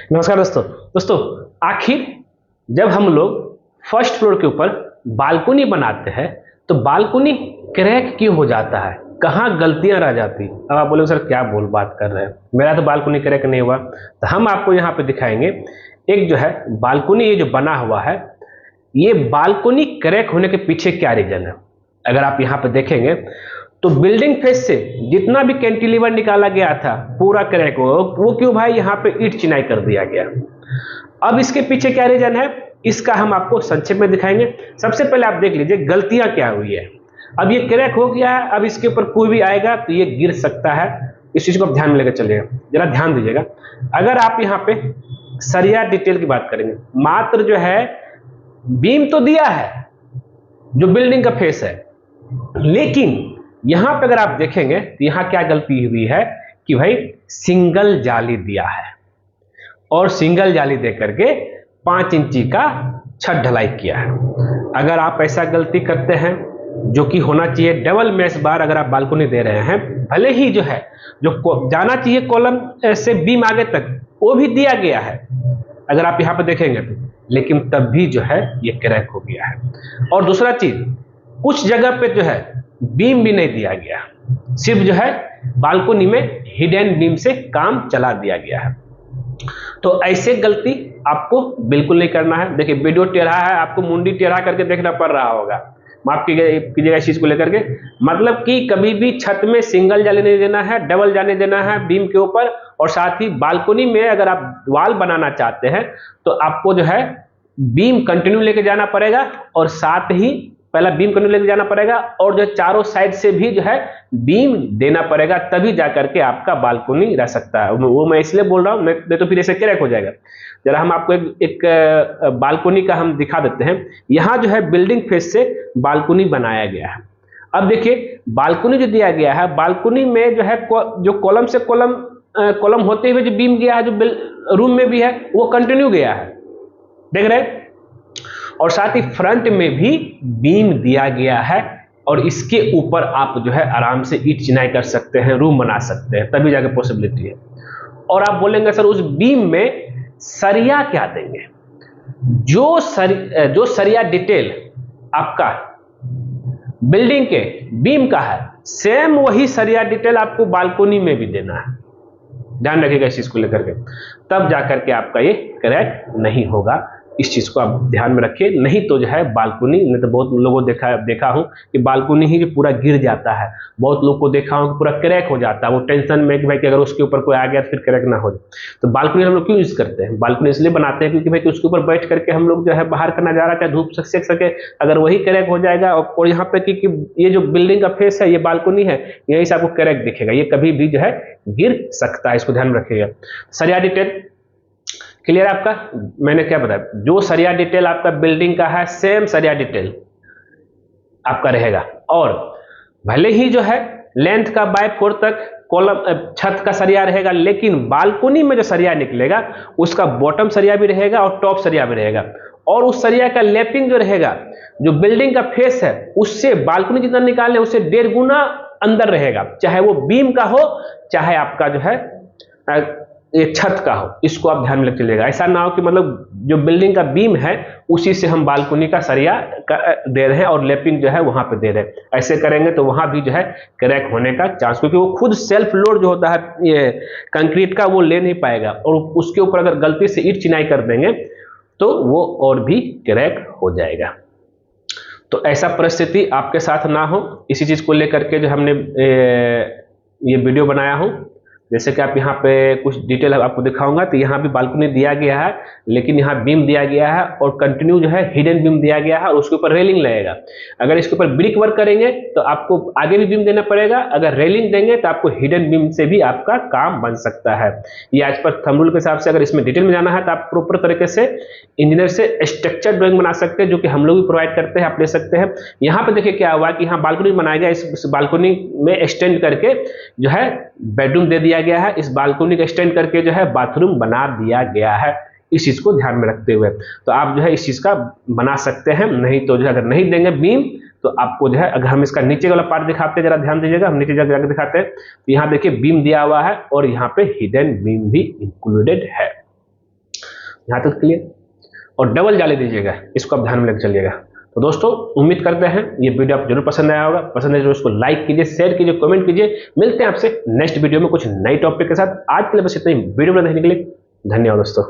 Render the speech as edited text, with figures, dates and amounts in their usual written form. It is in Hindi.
नमस्कार दोस्तों आखिर जब हम लोग फर्स्ट फ्लोर के ऊपर बालकनी बनाते हैं तो बालकनी क्रैक क्यों हो जाता है, कहाँ गलतियां रह जाती। अब आप बोले सर क्या बोल बात कर रहे हैं, मेरा तो बालकनी क्रैक नहीं हुआ। तो हम आपको यहाँ पे दिखाएंगे एक जो है बालकनी, ये जो बना हुआ है ये बालकनी क्रैक होने के पीछे क्या रीजन है। अगर आप यहाँ पे देखेंगे तो बिल्डिंग फेस से जितना भी कैंटिलीवर निकाला गया था पूरा क्रैक हो, वो क्यों भाई यहाँ पे ईंट चिनाई कर दिया गया। अब इसके पीछे क्या रीजन है इसका हम आपको संक्षेप में दिखाएंगे। सबसे पहले आप देख लीजिए गलतियां क्या हुई है। अब ये क्रैक हो गया है, अब इसके ऊपर कोई भी आएगा तो ये गिर सकता है। इस चीज को आप ध्यान में लेकर चलिएगा, जरा ध्यान दीजिएगा। अगर आप यहाँ पे सरिया डिटेल की बात करेंगे, मात्र जो है बीम तो दिया है जो बिल्डिंग का फेस है, लेकिन यहां पे अगर आप देखेंगे तो यहां क्या गलती हुई है कि भाई सिंगल जाली दिया है और सिंगल जाली दे करके 5 इंची का छत ढलाई किया है। अगर आप ऐसा गलती करते हैं जो कि होना चाहिए डबल मेश बार, अगर आप बालकनी दे रहे हैं भले ही जो है जो जाना चाहिए कॉलम से बीम आगे तक वो भी दिया गया है अगर आप यहां पे देखेंगे तो, लेकिन तब भी जो है ये क्रैक हो गया है। और दूसरा चीज, कुछ जगह पे जो है बीम भी नहीं दिया गया, सिर्फ जो है बालकनी में हिडन बीम से काम चला दिया गया है। तो ऐसे गलती आपको बिल्कुल नहीं करना है। देखिए वीडियो टेढ़ा है, आपको मुंडी टेढ़ा करके देखना पड़ रहा होगा, माफ कीजिएगा इस चीज को लेकर के। मतलब कि कभी भी छत में सिंगल जाली नहीं देना है, डबल जाने देना है बीम के ऊपर। और साथ ही बालकनी में अगर आप वॉल बनाना चाहते हैं तो आपको जो है बीम कंटिन्यू लेके जाना पड़ेगा, और साथ ही पहला बीम कंटिन्यू लेके जाना पड़ेगा और जो चारों साइड से भी जो है बीम देना पड़ेगा, तभी जाकर के आपका बालकनी रह सकता है। वो मैं इसलिए बोल रहा हूं, नहीं तो फिर ऐसे क्रैक हो जाएगा। जरा हम आपको एक बालकनी का हम दिखा देते हैं। यहाँ जो है बिल्डिंग फेस से बालकनी बनाया गया है। अब देखिए बालकनी जो दिया गया है, बालकनी में जो है जो कॉलम से कॉलम होते हुए जो बीम गया है, जो रूम में भी है वो कंटिन्यू गया है, देख रहे हैं। और साथ ही फ्रंट में भी बीम दिया गया है, और इसके ऊपर आप जो है आराम से ईंट चिनाई कर सकते हैं, रूम बना सकते हैं, तभी जाके पॉसिबिलिटी है। और आप बोलेंगे सर उस बीम में सरिया क्या देंगे। जो सरिया डिटेल आपका बिल्डिंग के बीम का है, सेम वही सरिया डिटेल आपको बालकनी में भी देना है। ध्यान रखिएगा इस चीज को लेकर के, तब जाकर के आपका ये क्रैक नहीं होगा। इस चीज को आप ध्यान में रखिए, नहीं तो जो है बालकनी, नहीं तो बहुत लोगों देखा हूं कि बालकनी ही जो पूरा गिर जाता है, बहुत लोग को देखा हूं कि पूरा क्रैक हो जाता है। वो टेंशन में कि भाई कि अगर उसके ऊपर कोई आ गया तो फिर क्रैक ना हो जाए। तो बालकनी हम लोग क्यों यूज करते हैं, बालकनी इसलिए बनाते हैं क्योंकि भाई कि उसके ऊपर बैठ करके हम लोग जो है बाहर का नजारा चाहे धूप से सेक सके। अगर वही क्रैक हो जाएगा, और यहाँ पे कि ये जो बिल्डिंग का फेस है, ये बालकनी है, यहीं से आपको क्रैक दिखेगा, ये कभी भी जो है गिर सकता है। इसको ध्यान में रखिएगा। सरिया डिटेल क्लियर आपका, मैंने क्या बताया, जो सरिया डिटेल आपका बिल्डिंग का है सेम सरिया डिटेल आपका रहेगा। और भले ही जो है लेंथ का बाय 4 तक कॉलम छत का सरिया रहेगा, लेकिन बालकनी में जो सरिया निकलेगा उसका बॉटम सरिया भी रहेगा और टॉप सरिया भी रहेगा। और उस सरिया का लेपिंग जो रहेगा, जो बिल्डिंग का फेस है उससे बालकनी जितना निकाले उससे 1.5 गुना अंदर रहेगा, चाहे वो बीम का हो चाहे आपका जो है ये छत का हो। इसको आप ध्यान में रख चलिएगा। ऐसा ना हो कि मतलब जो बिल्डिंग का बीम है उसी से हम बालकनी का सरिया दे रहे हैं और लेपिंग जो है वहां पे दे रहे हैं। ऐसे करेंगे तो वहां भी जो है क्रैक होने का चांस, क्योंकि वो खुद सेल्फ लोड जो होता है ये कंक्रीट का वो ले नहीं पाएगा, और उसके ऊपर अगर गलती से ईंट चिनाई कर देंगे तो वो और भी क्रैक हो जाएगा। तो ऐसा परिस्थिति आपके साथ ना हो, इसी चीज को लेकर के जो हमने ये वीडियो बनाया हूं। जैसे कि आप यहाँ पे कुछ डिटेल आपको दिखाऊंगा, तो यहाँ भी बालकनी दिया गया है, लेकिन यहाँ बीम दिया गया है और कंटिन्यू जो है हिडन बीम दिया गया है, और उसके ऊपर रेलिंग लगेगा। अगर इसके ऊपर ब्रिक वर्क करेंगे तो आपको आगे भी बीम देना पड़ेगा, अगर रेलिंग देंगे तो आपको हिडन बीम से भी आपका काम बन सकता है। ये आज पर थंबनेल के हिसाब से अगर इसमें डिटेल में जाना है तो आप प्रॉपर तरीके से इंजीनियर से स्ट्रक्चर ड्राइंग बना सकते हैं, जो कि हम लोग भी प्रोवाइड करते हैं, आप ले सकते हैं। यहाँ पे देखिए क्या हुआ कि यहाँ बालकनी बनाया गया, इस बालकनी में एक्सटेंड करके जो है बेडरूम दे दिया गया है, इस बालकनी का एक्सटेंड करके जो है बाथरूम बना दिया गया है। इस चीज को ध्यान में रखते हुए तो आप जो है इस चीज का बना सकते हैं। नहीं तो जो है अगर नहीं देंगे बीम तो आपको जो है, अगर हम इसका नीचे वाला पार्ट दिखाते हैं, जरा ध्यान दीजिएगा, हम नीचे जाकर दिखाते हैं। तो यहाँ देखिए बीम दिया हुआ है और यहाँ पे हिडन बीम भी इंक्लूडेड है। यहाँ तक क्लियर। और डबल जाली दीजिएगा, इसको आप ध्यान में लेकर चलिएगा। तो दोस्तों उम्मीद करते हैं ये वीडियो आप जरूर पसंद आया होगा। पसंद है जो इसको लाइक कीजिए, शेयर कीजिए, कमेंट कीजिए। मिलते हैं आपसे नेक्स्ट वीडियो में कुछ नई टॉपिक के साथ। आज के लिए बस इतना ही। वीडियो में देखने के लिए धन्यवाद दोस्तों।